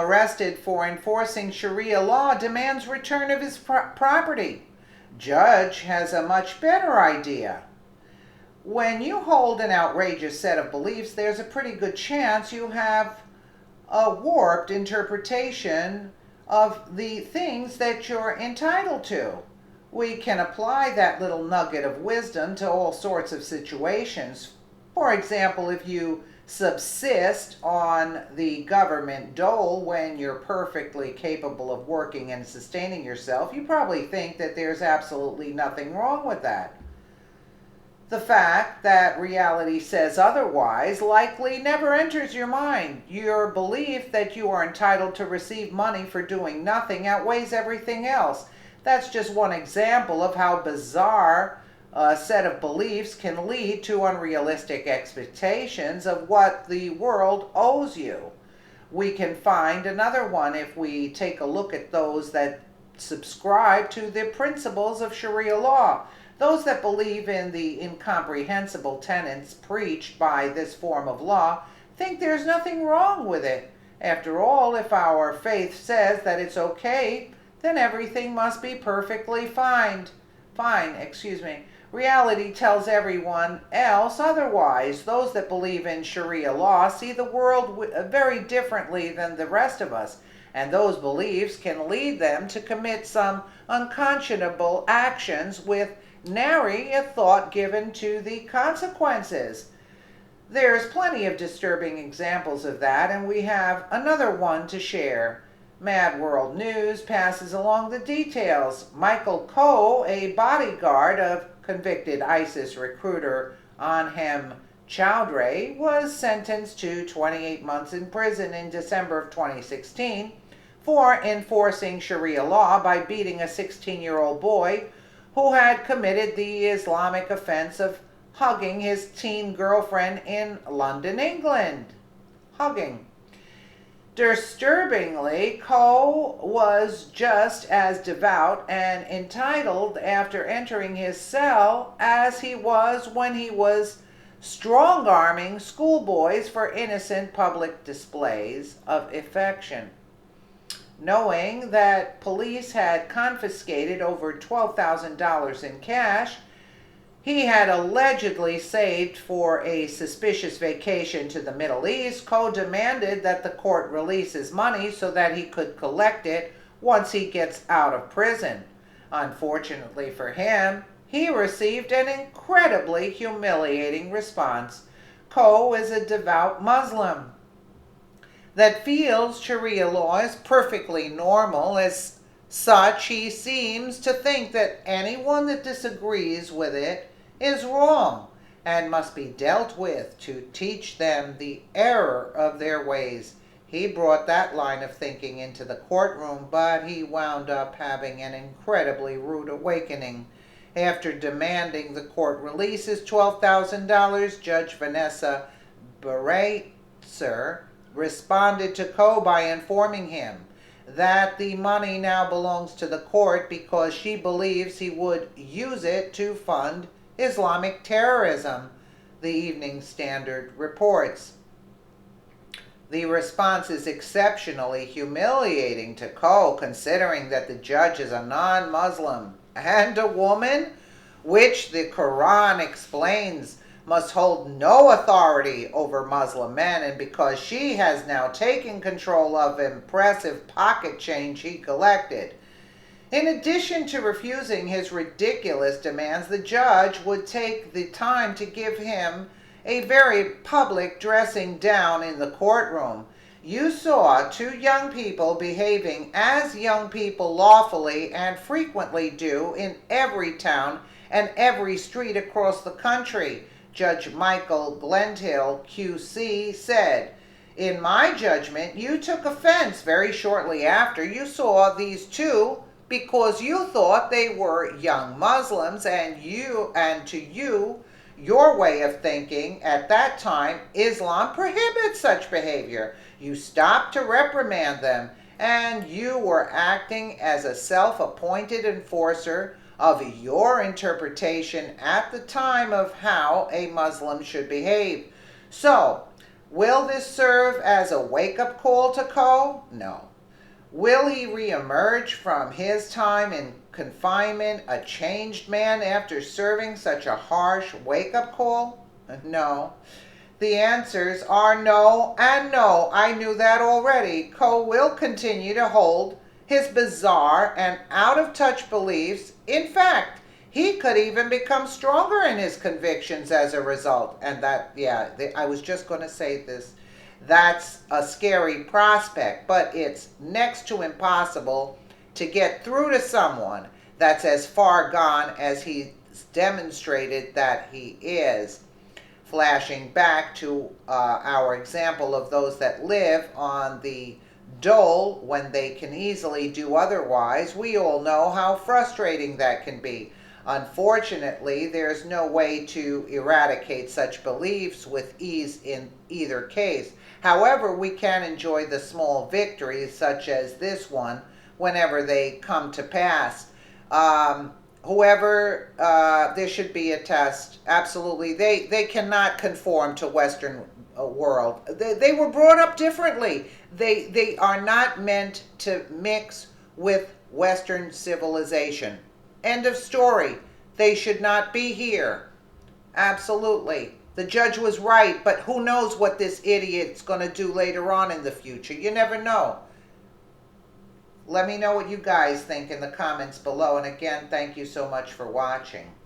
arrested for enforcing Sharia law demands return of his property. Judge has a much better idea. When you hold an outrageous set of beliefs, there's a pretty good chance you have a warped interpretation of the things that you're entitled to. We can apply that little nugget of wisdom to all sorts of situations. For example, if you subsist on the government dole when you're perfectly capable of working and sustaining yourself, you probably think that there's absolutely nothing wrong with that. The fact that reality says otherwise likely never enters your mind. Your belief that you are entitled to receive money for doing nothing outweighs everything else. That's just one example of how bizarre a set of beliefs can lead to unrealistic expectations of what the world owes you. We can find another one if we take a look at those that subscribe to the principles of Sharia law. Those that believe in the incomprehensible tenets preached by this form of law think there's nothing wrong with it. After all, if our faith says that it's okay, then everything must be perfectly fine. Reality tells everyone else otherwise. Those that believe in Sharia law see the world very differently than the rest of us, and those beliefs can lead them to commit some unconscionable actions with nary a thought given to the consequences. There's plenty of disturbing examples of that, and we have another one to share. Mad World News passes along the details. Michael Coe, a bodyguard of convicted ISIS recruiter Anhem Chowdhury, was sentenced to 28 months in prison in December of 2016 for enforcing Sharia law by beating a 16-year-old boy who had committed the Islamic offense of hugging his teen girlfriend in London, England. Hugging. Disturbingly, Coe was just as devout and entitled after entering his cell as he was when he was strong-arming schoolboys for innocent public displays of affection. Knowing that police had confiscated over $12,000 in cash he had allegedly saved for a suspicious vacation to the Middle East, Coe demanded that the court release his money so that he could collect it once he gets out of prison. Unfortunately for him, he received an incredibly humiliating response. Coe is a devout Muslim that feels Sharia law is perfectly normal. As such, he seems to think that anyone that disagrees with it is wrong and must be dealt with to teach them the error of their ways. He brought that line of thinking into the courtroom, but he wound up having an incredibly rude awakening. After demanding the court release his $12,000, Judge Vanessa Baratzer responded to Coe by informing him that the money now belongs to the court because she believes he would use it to fund Islamic terrorism, the Evening Standard reports. The response is exceptionally humiliating to Coe, considering that the judge is a non-Muslim and a woman, which the Quran explains must hold no authority over Muslim men, and because she has now taken control of impressive pocket change he collected. In addition to refusing his ridiculous demands, the judge would take the time to give him a very public dressing down in the courtroom. You saw two young people behaving as young people lawfully and frequently do in every town and every street across the country, Judge Michael Glendhill, QC, said. In my judgment, you took offense very shortly after you saw these two because you thought they were young Muslims, and to you, your way of thinking at that time, Islam prohibits such behavior. You stopped to reprimand them, and you were acting as a self-appointed enforcer of your interpretation at the time of how a Muslim should behave. So, Will this serve as a wake-up call to Ko? No. Will he reemerge from his time in confinement a changed man after serving such a harsh wake-up call? No. The answers are no and no. I knew that already. Ko will continue to hold his bizarre and out-of-touch beliefs. In fact, he could even become stronger in his convictions as a result. And that, yeah, I was just going to say this. That's a scary prospect, but it's next to impossible to get through to someone that's as far gone as he's demonstrated that he is. Flashing back to our example of those that live on the dole when they can easily do otherwise, we all know how frustrating that can be. Unfortunately, there's no way to eradicate such beliefs with ease in either case. However, we can enjoy the small victories, such as this one, whenever they come to pass. Whoever, there should be a test. Absolutely. They cannot conform to Western world. They were brought up differently. They are not meant to mix with Western civilization. End of story. They should not be here. Absolutely. The judge was right, but who knows what this idiot's going to do later on in the future. You never know. Let me know what you guys think in the comments below. And again, thank you so much for watching.